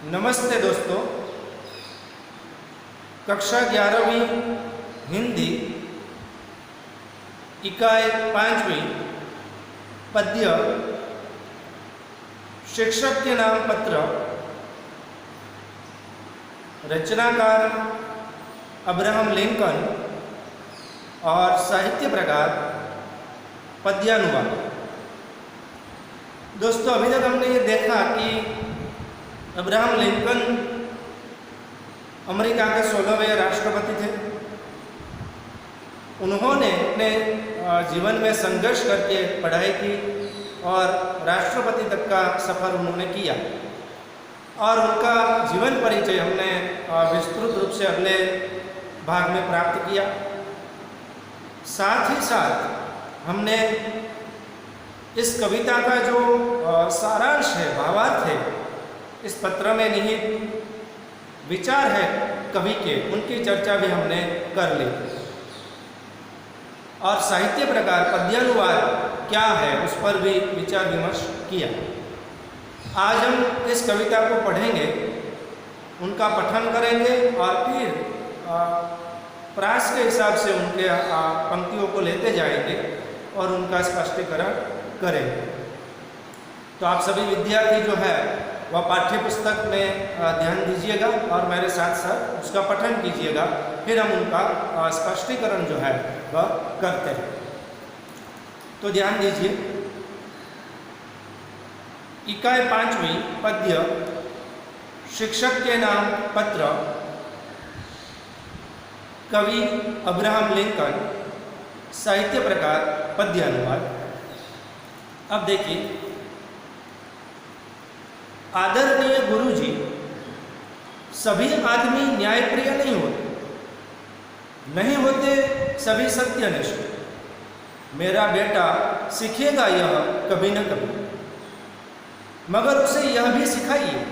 नमस्ते दोस्तों, कक्षा 11वीं हिंदी इकाई 5वीं पद्य शिक्षक के नाम पत्र, रचनाकार अब्राहम लिंकन और साहित्य प्रकार पद्यानुवाद। दोस्तों, अभी तक हमने ये देखा कि अब्राहम लिंकन अमेरिका के 16वें राष्ट्रपति थे। उन्होंने अपने जीवन में संघर्ष करके पढ़ाई की और राष्ट्रपति तक का सफ़र उन्होंने किया और उनका जीवन परिचय हमने विस्तृत रूप से अगले भाग में प्राप्त किया। साथ ही साथ हमने इस कविता का जो सारांश है, भावार्थ है, इस पत्र में निहित विचार है कवि के, उनकी चर्चा भी हमने कर ली और साहित्य प्रकार पद्यानुवाद क्या है उस पर भी विचार विमर्श किया। आज हम इस कविता को पढ़ेंगे, उनका पठन करेंगे और फिर प्रास के हिसाब से उनके पंक्तियों को लेते जाएंगे और उनका स्पष्टीकरण करेंगे। तो आप सभी विद्यार्थी जो है वह पाठ्य पुस्तक में ध्यान दीजिएगा और मेरे साथ साथ उसका पठन कीजिएगा, फिर हम उनका स्पष्टीकरण जो है वह करते हैं। तो ध्यान दीजिए, इकाई 5वीं पद्य शिक्षक के नाम पत्र, कवि अब्राहम लिंकन, साहित्य प्रकार पद्यानुवाद। अब देखिए, आदरणीय गुरुजी, सभी आदमी न्यायप्रिय नहीं होते सभी सत्यनिष्ठ। मेरा बेटा सीखेगा यह कभी न कभी, मगर उसे यह भी सिखाइए,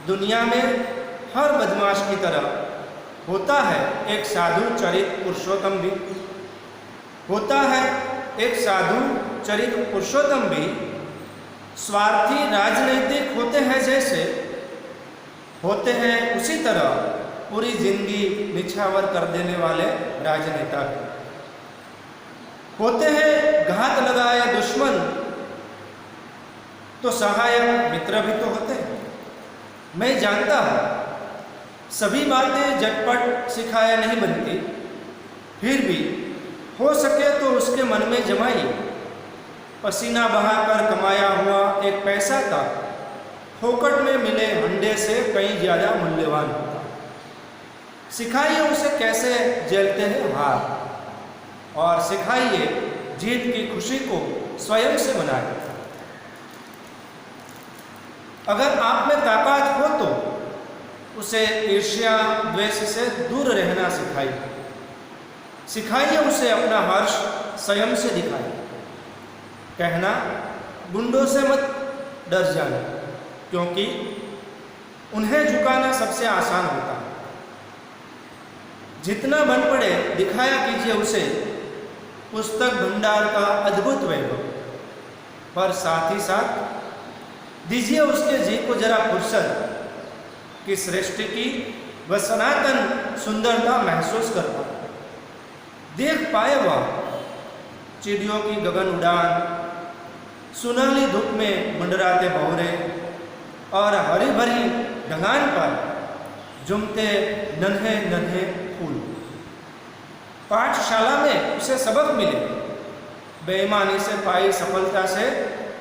दुनिया में हर बदमाश की तरह होता है एक साधु चरित पुरुषोत्तम भी, होता है एक साधु चरित पुरुषोत्तम भी। स्वार्थी राजनीतिक होते हैं जैसे, होते हैं उसी तरह पूरी जिंदगी निछावर कर देने वाले राजनेता। होते हैं घात लगाए दुश्मन तो सहायक मित्र भी तो होते हैं। मैं जानता हूँ सभी बातें झटपट सिखाया नहीं बनती, फिर भी हो सके तो उसके मन में जमाइए। पसीना बहाकर कमाया हुआ एक पैसा का फोकट में मिले हंडे से कहीं ज़्यादा मूल्यवान होता। सिखाइए उसे कैसे झेलते हैं हार, और सिखाइए जीत की खुशी को स्वयं से मनाए। अगर आप में ताकत हो तो उसे ईर्ष्या द्वेष से दूर रहना सिखाइए। सिखाइए उसे अपना हर्ष स्वयं से दिखाइए। कहना, गुंडों से मत डर जाना, क्योंकि उन्हें झुकाना सबसे आसान होता है। जितना बन पड़े दिखाया कीजिए उसे पुस्तक भंडार का अद्भुत वैभव, पर साथ ही साथ दीजिए उसके जी को जरा फुर्सत कि सृष्टि की वह सनातन सुंदरता महसूस कर पाए, देख पाए वह चिड़ियों की गगन उड़ान, सुनहली धूप में मंडराते भंवरे और हरी भरी ढलान पर झूमते नन्हे नन्हे फूल। पाठशाला में उसे सबक मिले, बेईमानी से पाई सफलता से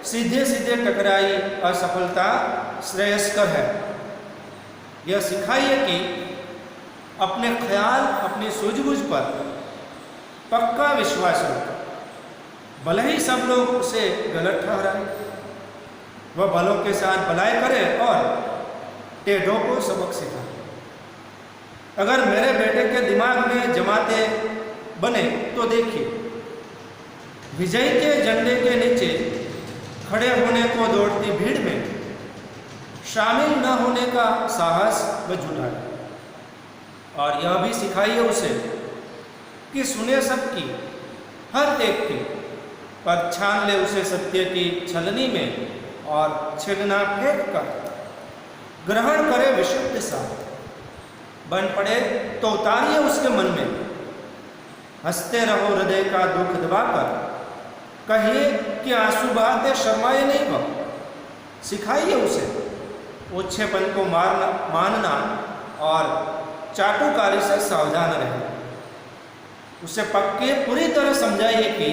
सीधे सीधे टकराई असफलता श्रेयस्कर है। यह सिखाइए कि अपने ख्याल, अपनी सूझबूझ पर पक्का विश्वास रखें, भले ही सब लोग उसे गलत ठहराए। वह भलों के साथ भलाई करे और टेढ़ों को सबक सिखाए। अगर मेरे बेटे के दिमाग में जमाते बने तो देखिए, विजय के झंडे के नीचे खड़े होने को दौड़ती भीड़ में शामिल न होने का साहस व जुटाए। और यह भी सिखाइए उसे कि सुने सबकी, हर एक की, पर छान ले उसे सत्य की छलनी में और छिलना फेंक कर ग्रहण करे विशुद्ध सार। बन पड़े तो उतारिए उसके मन में, हंसते रहो हृदय का दुख दबाकर, कहिए कि आंसू बहाते शर्माए नहीं वह। सिखाइए उसे ओछेपन को मानना और चाटुकारी से सावधान रहना। उसे पक्के पूरी तरह समझाइए कि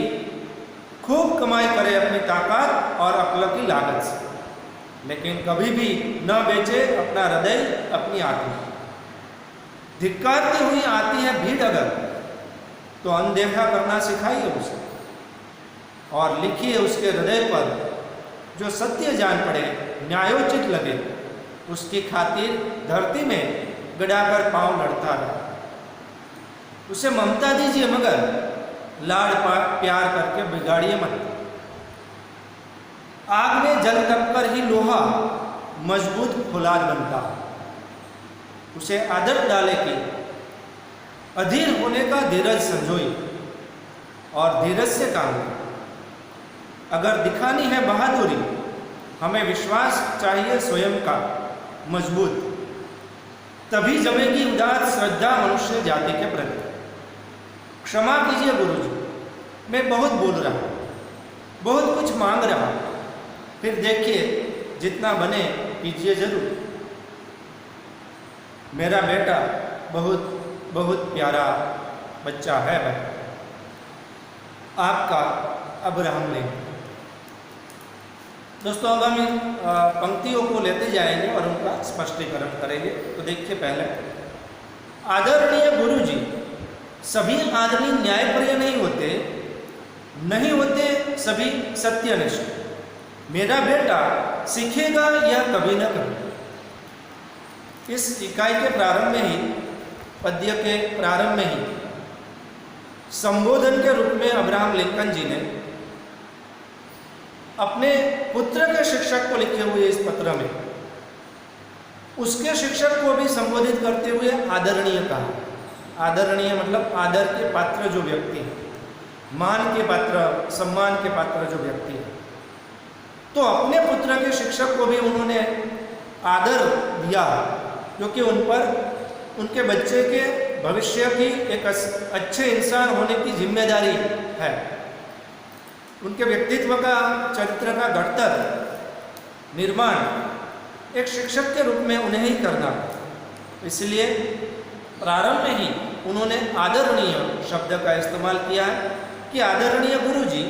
खूब कमाई करे अपनी ताकत और अक्ल की लागत से, लेकिन कभी भी न बेचे अपना हृदय, अपनी आत्मा। धिक्कारती हुई आती है भीड़ अगर, तो अनदेखा करना सिखाइए उसे और लिखिए उसके हृदय पर जो सत्य जान पड़े, न्यायोचित लगे, उसकी खातिर धरती में गड़ाकर पांव लड़ता रहे। उसे ममता दीजिए मगर लाड़ प्यार करके बिगाड़िए मत। आग में जल तपकर ही लोहा मजबूत फौलाद बनता है। उसे आदत डाले कि अधीर होने का धीरज संजोई और धीरज से काम ले। अगर दिखानी है बहादुरी, हमें विश्वास चाहिए स्वयं का मजबूत, तभी जमेगी उदार श्रद्धा मनुष्य जाति के प्रति। क्षमा कीजिए गुरुजी, मैं बहुत बोल रहा हूँ, बहुत कुछ मांग रहा हूँ, फिर देखिए जितना बने कीजिए जरूर। मेरा बेटा बहुत बहुत प्यारा बच्चा है भाई, आपका अब्राहम लिंकन। दोस्तों अब हम इन पंक्तियों को लेते जाएंगे और उनका स्पष्टीकरण करेंगे। तो देखिए पहले, आदरणीय गुरुजी, सभी आदमी न्यायप्रिय नहीं होते सभी सत्यनिष्ठ। मेरा बेटा सीखेगा यह कभी न कभी। इस इकाई के प्रारंभ में ही, पद्य के प्रारंभ में ही संबोधन के रूप में अब्राहम लिंकन जी ने अपने पुत्र के शिक्षक को लिखे हुए इस पत्र में उसके शिक्षक को भी संबोधित करते हुए आदरणीय कहा। आदरणीय मतलब आदर के पात्र जो व्यक्ति है, मान के पात्र, सम्मान के पात्र जो व्यक्ति है, तो अपने पुत्र के शिक्षक को भी उन्होंने आदर दिया, क्योंकि उन पर उनके बच्चे के भविष्य की एक अच्छे इंसान होने की जिम्मेदारी है। उनके व्यक्तित्व का, चरित्र का घड़तर निर्माण एक शिक्षक के रूप में उन्हें ही करना। इसलिए प्रारंभ में ही उन्होंने आदरणीय शब्द का इस्तेमाल किया है कि आदरणीय गुरुजी,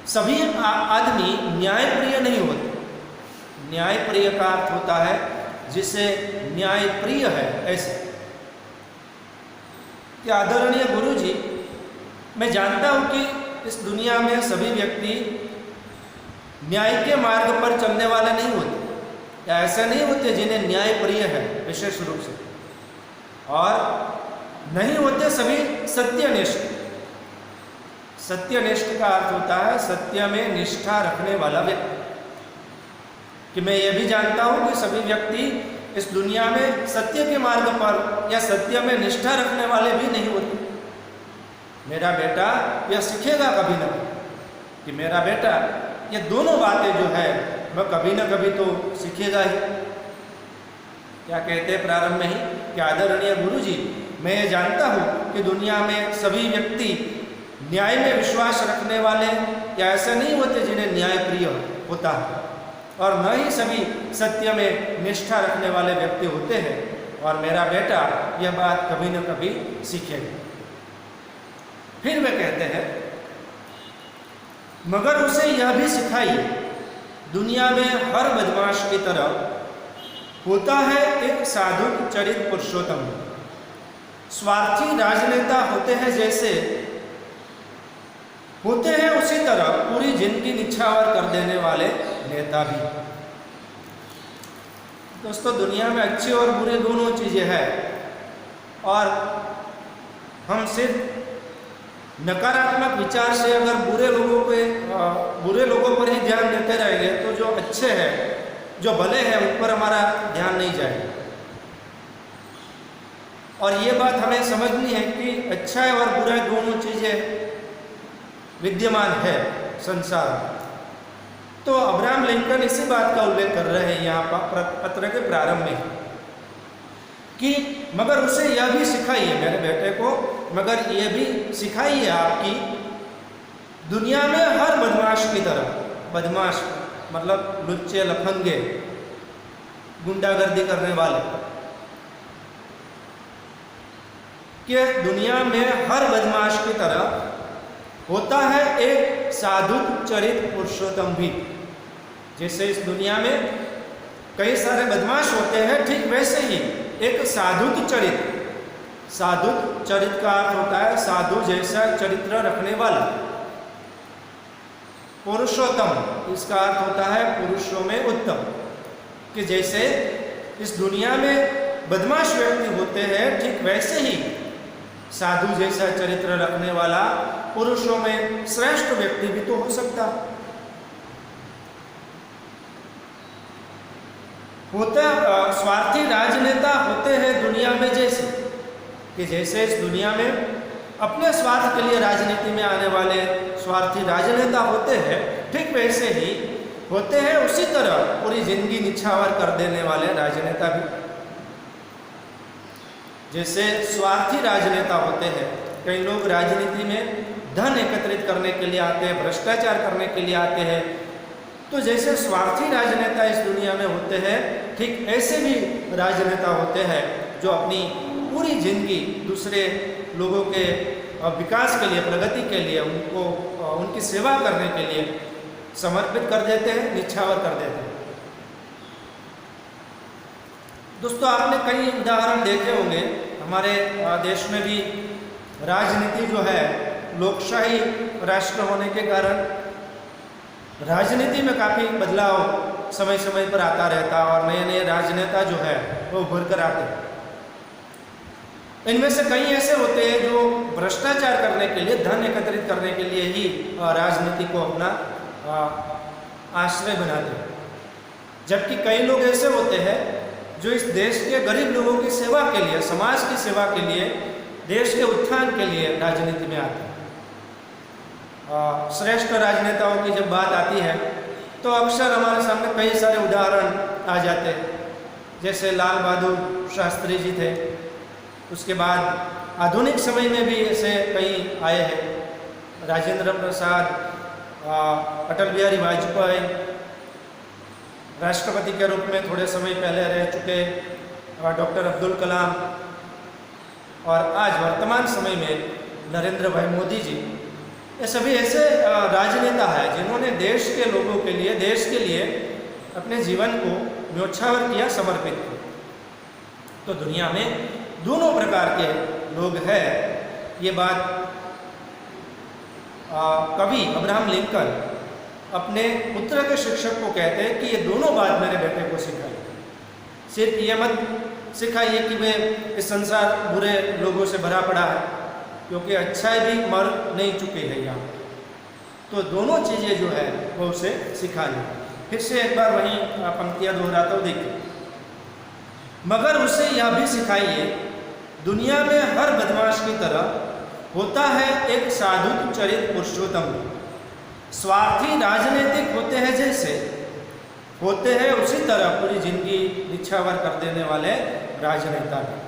सभी आदमी न्यायप्रिय नहीं होते। न्यायप्रिय का अर्थ होता है जिसे न्याय प्रिय है, ऐसे कि आदरणीय गुरुजी, मैं जानता हूं कि इस दुनिया में सभी व्यक्ति न्याय के मार्ग पर चलने वाले नहीं होते, या ऐसे नहीं होते जिन्हें न्याय प्रिय है विशेष रूप से, और नहीं होते सभी सत्यनिष्ठ। सत्यनिष्ठ का अर्थ होता है सत्य में निष्ठा रखने वाला व्यक्ति। कि मैं यह भी जानता हूं कि सभी व्यक्ति इस दुनिया में सत्य के मार्ग पर या सत्य में निष्ठा रखने वाले भी नहीं होते। मेरा बेटा यह सीखेगा कभी न कभी कि मेरा बेटा ये दोनों बातें जो है वह कभी न कभी तो सीखेगा ही। क्या कहते हैं प्रारंभ में ही कि आदरणीय गुरुजी, मैं ये जानता हूँ कि दुनिया में सभी व्यक्ति न्याय में विश्वास रखने वाले या ऐसे नहीं होते जिन्हें न्याय प्रिय होता है, और न ही सभी सत्य में निष्ठा रखने वाले व्यक्ति होते हैं, और मेरा बेटा यह बात कभी न कभी सीखेगा। फिर वे कहते हैं, मगर उसे यह भी सिखाइए, दुनिया में हर बदमाश की तरह होता है एक साधु चरित पुरुषोत्तम। स्वार्थी राजनेता होते हैं जैसे होते हैं, उसी तरह पूरी जिंदगी निछावर कर देने वाले नेता भी। दोस्तों, दुनिया में अच्छे और बुरे दोनों चीज़ें हैं, और हम सिर्फ नकारात्मक विचार से अगर बुरे लोगों पर ही ध्यान देते रहेंगे तो जो अच्छे हैं, जो भले हैं, उन पर हमारा ध्यान नहीं जाएगा। और ये बात हमें समझनी है कि अच्छा है और बुरा दोनों चीज़ें विद्यमान है संसार में। तो अब्राहम लिंकन इसी बात का उल्लेख कर रहे हैं यहाँ पर पत्र के प्रारंभ में कि मगर उसे यह भी सिखाइए, मेरे बेटे को मगर यह भी सिखाइए आपकी दुनिया में हर बदमाश की तरह, बदमाश मतलब लुच्चे लफंगे गुंडागर्दी करने वाले, कि दुनिया में हर बदमाश की तरह होता है एक साधु चरित पुरुषोत्तम भी। जैसे इस दुनिया में कई सारे बदमाश होते हैं, ठीक वैसे ही एक साधुत चरित, साधुत चरित का अर्थ होता है साधु जैसा चरित्र रखने वाला। पुरुषोत्तम इसका अर्थ होता है पुरुषों में उत्तम, कि जैसे इस दुनिया में बदमाश व्यक्ति होते हैं, ठीक वैसे ही साधु जैसा चरित्र रखने वाला पुरुषों में श्रेष्ठ व्यक्ति भी तो हो सकता। होता स्वार्थी राजनेता होते हैं दुनिया में, जैसे कि जैसे इस दुनिया में अपने स्वार्थ के लिए राजनीति में आने वाले स्वार्थी राजनेता होते हैं, ठीक वैसे ही होते हैं उसी तरह पूरी जिंदगी निछावर कर देने वाले राजनेता भी। जैसे स्वार्थी राजनेता होते हैं, कई लोग राजनीति में धन एकत्रित करने के लिए आते हैं, भ्रष्टाचार करने के लिए आते हैं, तो जैसे स्वार्थी राजनेता इस दुनिया में होते हैं, ठीक ऐसे भी राजनेता होते हैं जो अपनी पूरी जिंदगी दूसरे लोगों के विकास के लिए, प्रगति के लिए, उनको उनकी सेवा करने के लिए समर्पित कर देते हैं, निछावर कर देते हैं। दोस्तों, आपने कई उदाहरण देखे होंगे, हमारे देश में भी राजनीति जो है, लोकशाही राष्ट्र होने के कारण राजनीति में काफ़ी बदलाव समय समय पर आता रहता और नए नए राजनेता जो है वो उभर कर आते हैं। इनमें से कई ऐसे होते हैं जो भ्रष्टाचार करने के लिए, धन एकत्रित करने के लिए ही राजनीति को अपना आश्रय बनाते हैं, जबकि कई लोग ऐसे होते हैं जो इस देश के गरीब लोगों की सेवा के लिए, समाज की सेवा के लिए, देश के उत्थान के लिए राजनीति में आते हैं। श्रेष्ठ राजनेताओं की जब बात आती है तो अक्सर हमारे सामने कई सारे उदाहरण आ जाते हैं, जैसे लाल बहादुर शास्त्री जी थे, उसके बाद आधुनिक समय में भी ऐसे कई आए हैं, राजेंद्र प्रसाद, अटल बिहारी वाजपेयी, राष्ट्रपति के रूप में थोड़े समय पहले रह चुके डॉक्टर अब्दुल कलाम, और आज वर्तमान समय में नरेंद्र भाई मोदी जी, ये सभी ऐसे राजनेता हैं जिन्होंने देश के लोगों के लिए, देश के लिए अपने जीवन को न्योछावर किया, समर्पित किया। तो दुनिया में दोनों प्रकार के लोग हैं। ये बात कवि अब्राहम लिंकन अपने पुत्र के शिक्षक को कहते हैं कि ये दोनों बात मेरे बेटे को सिखाइए। सिर्फ ये मत सिखाइए कि वे इस संसार बुरे लोगों से भरा पड़ा है, क्योंकि अच्छाई भी मर नहीं चुके हैं यहाँ। तो दोनों चीज़ें जो है वो उसे सिखा ली। फिर से एक बार वहीं पंक्तियाँ दोहराता हूँ, देखिए। मगर उसे यह भी सिखाइए दुनिया में हर बदमाश की तरह होता है एक साधु चरित पुरुषोत्तम। स्वार्थी राजनीतिक होते हैं जैसे होते हैं उसी तरह पूरी जिंदगी निछावर कर देने वाले राजनेता भी।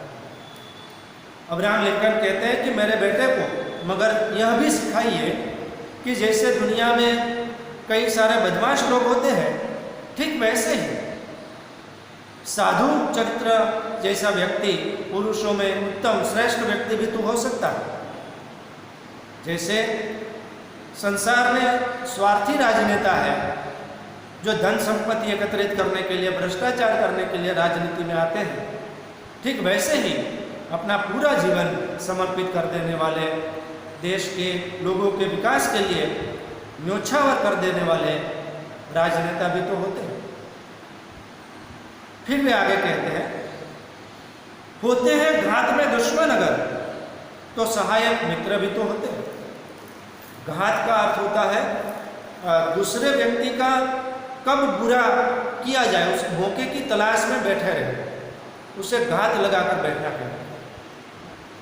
अब्राहम लिंकन कहते हैं कि मेरे बेटे को मगर यह भी सिखाइए कि जैसे दुनिया में कई सारे बदमाश लोग होते हैं, ठीक वैसे ही साधु चरित्र जैसा व्यक्ति पुरुषों में उत्तम श्रेष्ठ व्यक्ति भी तो हो सकता है। जैसे संसार में स्वार्थी राजनेता है जो धन संपत्ति एकत्रित करने के लिए, भ्रष्टाचार करने के लिए राजनीति में आते हैं, ठीक वैसे ही अपना पूरा जीवन समर्पित कर देने वाले, देश के लोगों के विकास के लिए न्योछावर कर देने वाले राजनेता भी तो होते हैं। फिर वे आगे कहते हैं, होते हैं घात में दुश्मन अगर तो सहायक मित्र भी तो होते हैं। घात का अर्थ होता है दूसरे व्यक्ति का कब बुरा किया जाए, उस मौके की तलाश में बैठे रहे, उसे घात लगाकर बैठना करें।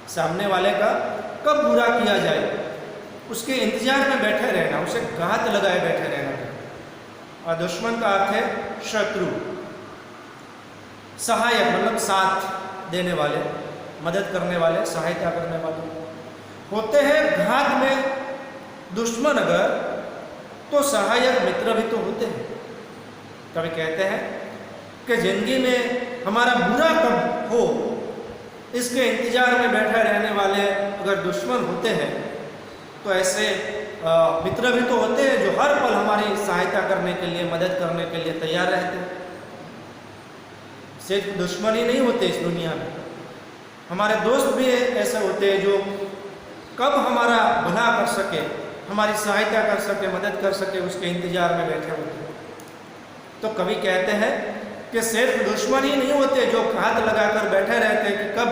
सामने वाले का कब बुरा किया जाए उसके इंतजार में बैठे रहना, उसे घात लगाए बैठे रहना। और दुश्मन का अर्थ है शत्रु। सहायक मतलब साथ देने वाले, मदद करने वाले, सहायता करने वाले होते हैं। घात में दुश्मन अगर, तो सहायक मित्र भी तो होते हैं। कभी कहते हैं कि जिंदगी में हमारा बुरा कब हो इसके इंतजार में बैठे रहने वाले अगर दुश्मन होते हैं, तो ऐसे मित्र भी तो होते हैं जो हर पल हमारी सहायता करने के लिए, मदद करने के लिए तैयार रहते हैं। सिर्फ दुश्मन ही नहीं होते इस दुनिया में, हमारे दोस्त भी ऐसे होते हैं जो कब हमारा भला कर सके, हमारी सहायता कर सके, मदद कर सके, उसके इंतजार में बैठे होते हैं। तो कवि कहते हैं कि सिर्फ दुश्मन ही नहीं होते जो हाथ लगाकर बैठे रहते हैं कि कब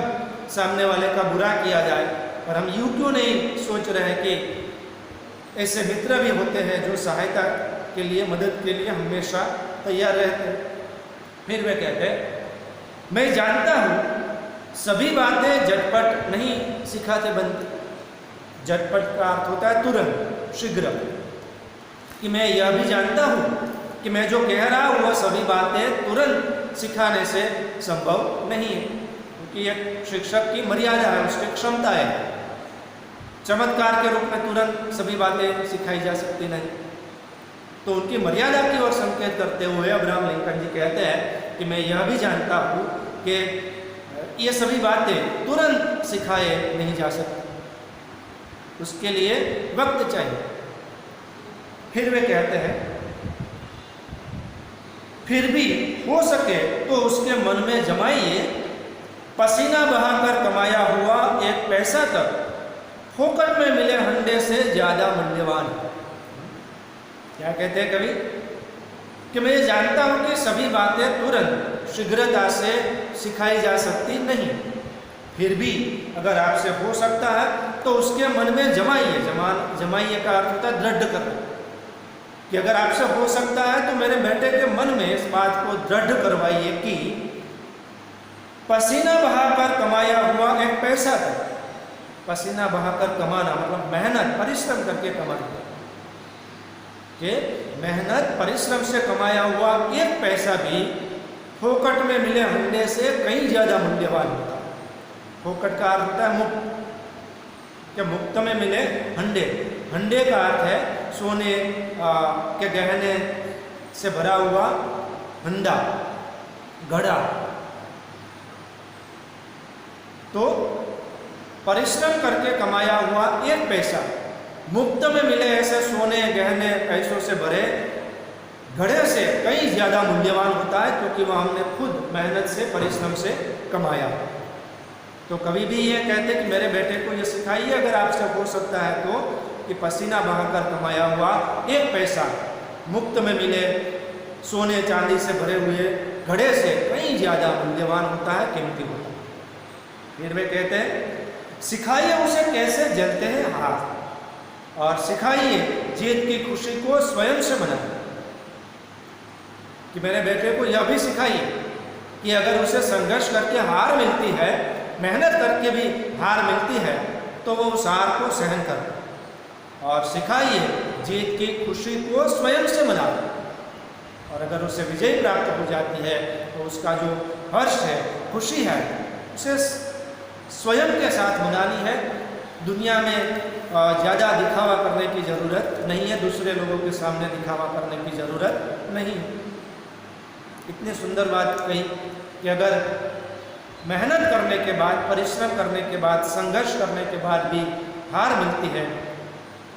सामने वाले का बुरा किया जाए, और हम यूं क्यों नहीं सोच रहे हैं कि ऐसे मित्र भी होते हैं जो सहायता के लिए, मदद के लिए हमेशा तैयार रहते हैं। फिर वे कहते हैं, मैं जानता हूँ सभी बातें झटपट नहीं सिखाते बनती। झटपट का अर्थ होता है तुरंत, शीघ्र। कि मैं यह भी जानता हूँ कि मैं जो कह रहा हूँ वह सभी बातें तुरंत सिखाने से संभव नहीं है, क्योंकि एक शिक्षक की मर्यादा है, उसकी क्षमता है। चमत्कार के रूप में तुरंत सभी बातें सिखाई जा सकती नहीं। तो उनकी मर्यादा की ओर संकेत करते हुए अब्राहम लिंकन जी कहते हैं कि मैं यह भी जानता हूँ कि ये सभी बातें तुरंत सिखाए नहीं जा सकती, उसके लिए वक्त चाहिए। फिर वे कहते हैं, फिर भी हो सके तो उसके मन में जमाइए पसीना बहाकर कमाया हुआ एक पैसा तक फोकट में मिले हंडे से ज्यादा मूल्यवान है। क्या कहते हैं कवि कि मैं जानता हूं कि सभी बातें तुरंत शीघ्रता से सिखाई जा सकती नहीं, फिर भी अगर आपसे हो सकता है तो उसके मन में जमाइए। जमाइए का अर्थ होता है दृढ़ करना, कि अगर आपसे हो सकता है तो मेरे बेटे के मन में इस बात को दृढ़ करवाइए कि पसीना बहाकर कमाया हुआ एक पैसा था। पसीना बहाकर कमाना मतलब मेहनत, परिश्रम करके कमाना, कि मेहनत परिश्रम से कमाया हुआ एक पैसा भी फोकट में मिले हंडे से कहीं ज्यादा मूल्यवान होता है। फोकट का अर्थ होता है मुफ्त, कि मुफ्त में मिले हंडे। हंडे का अर्थ है सोने के गहने से भरा हुआ हंडा, घड़ा। तो परिश्रम करके कमाया हुआ एक पैसा मुफ्त में मिले ऐसे सोने गहने पैसों से भरे घड़े से कहीं ज्यादा मूल्यवान होता है, क्योंकि वह हमने खुद मेहनत से, परिश्रम से कमाया। तो कभी भी ये कहते कि मेरे बेटे को ये सिखाइए अगर आपसे हो सकता है तो, कि पसीना बहाकर कमाया हुआ एक पैसा मुफ्त में मिले सोने चांदी से भरे हुए घड़े से कहीं ज्यादा मूल्यवान होता है, कीमती होता है। फिर वे कहते हैं, सिखाइए उसे कैसे जलते हैं हाथ, और सिखाइए जीत की खुशी को स्वयं से मनाइए। कि मेरे बेटे को यह भी सिखाइए कि अगर उसे संघर्ष करके हार मिलती है, मेहनत करके भी हार मिलती है, तो वो उस हार को सहन करे, और सिखाइए जीत की खुशी को स्वयं से मनाए। और अगर उसे विजय प्राप्त हो जाती है तो उसका जो हर्ष है, खुशी है, उसे स्वयं के साथ मनानी है। दुनिया में ज़्यादा दिखावा करने की ज़रूरत नहीं है, दूसरे लोगों के सामने दिखावा करने की ज़रूरत नहीं। इतनी सुंदर बात कही कि अगर मेहनत करने के बाद, परिश्रम करने के बाद, संघर्ष करने के बाद भी हार मिलती है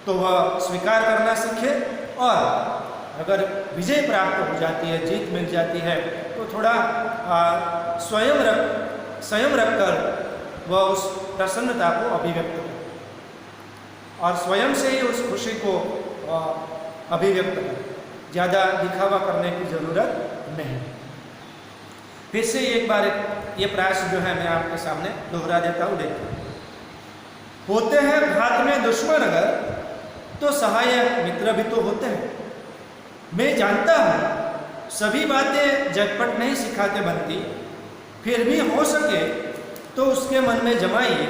तो वह स्वीकार करना सीखे, और अगर विजय प्राप्त हो जाती है, जीत मिल जाती है, तो थोड़ा स्वयं रखकर वह उस प्रसन्नता को अभिव्यक्त करे, और स्वयं से ही उस खुशी को अभिव्यक्त करे। ज़्यादा दिखावा करने की ज़रूरत नहीं। फिर से एक बार ये प्रयास जो है मैं आपके सामने दोहरा देता हूँ। देखिए, होते हैं घात में दुश्मन अगर, तो सहायक मित्र भी तो होते हैं। मैं जानता हूँ सभी बातें झटपट नहीं सिखाते बनती, फिर भी हो सके तो उसके मन में जमाइए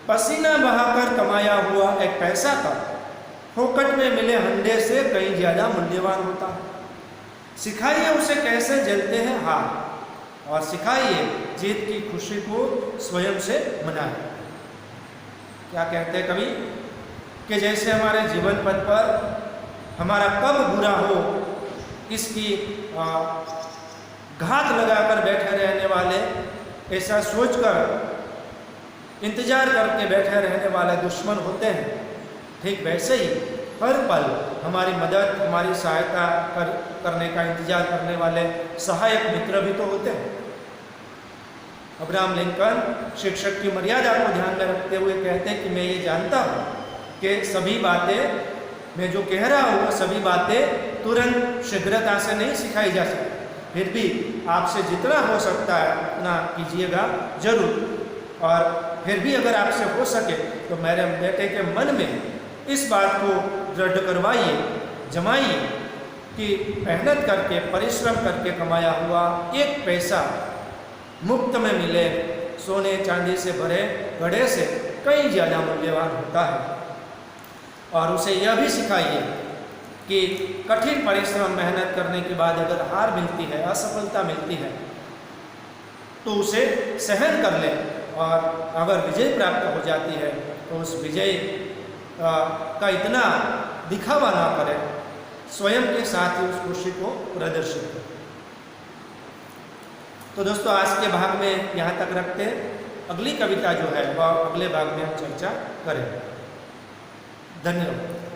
पसीना बहाकर कमाया हुआ एक पैसा था, फोकट में मिले हंडे से कहीं ज़्यादा मूल्यवान होता है। सिखाइए उसे कैसे जलते हैं हार, और सिखाइए जीत की खुशी को स्वयं से मनाए। क्या कहते हैं कवि कि जैसे हमारे जीवन पथ पर हमारा कब बुरा हो इसकी घात लगाकर बैठे रहने वाले, ऐसा सोचकर इंतजार करके बैठे रहने वाले दुश्मन होते हैं, ठीक वैसे ही हर पल हमारी मदद, हमारी सहायता करने का इंतजार करने वाले सहायक मित्र भी तो होते हैं। अब्राहम लिंकन शिक्षक की मर्यादा को ध्यान में रखते हुए कहते हैं कि मैं ये जानता हूँ कि सभी बातें मैं जो कह रहा हूँ सभी बातें तुरंत शीघ्रता से नहीं सिखाई जा सकती, फिर भी आपसे जितना हो सकता है उतना कीजिएगा जरूर। और फिर भी अगर आपसे हो सके तो मेरे बेटे के मन में इस बात को दृढ़ करवाइए, जमाइए कि मेहनत करके, परिश्रम करके कमाया हुआ एक पैसा मुफ्त में मिले सोने चांदी से भरे घड़े से कई ज़्यादा मूल्यवान होता है। और उसे यह भी सिखाइए कि कठिन परिश्रम, मेहनत करने के बाद अगर हार मिलती है, असफलता मिलती है, तो उसे सहन कर ले, और अगर विजय प्राप्त हो जाती है तो उस विजय का इतना दिखावा ना करें, स्वयं के साथ ही उस खुशी को प्रदर्शित करें। तो दोस्तों आज के भाग में यहाँ तक रखते हैं, अगली कविता जो है वह अगले भाग में हम चर्चा करें। धन्यवाद।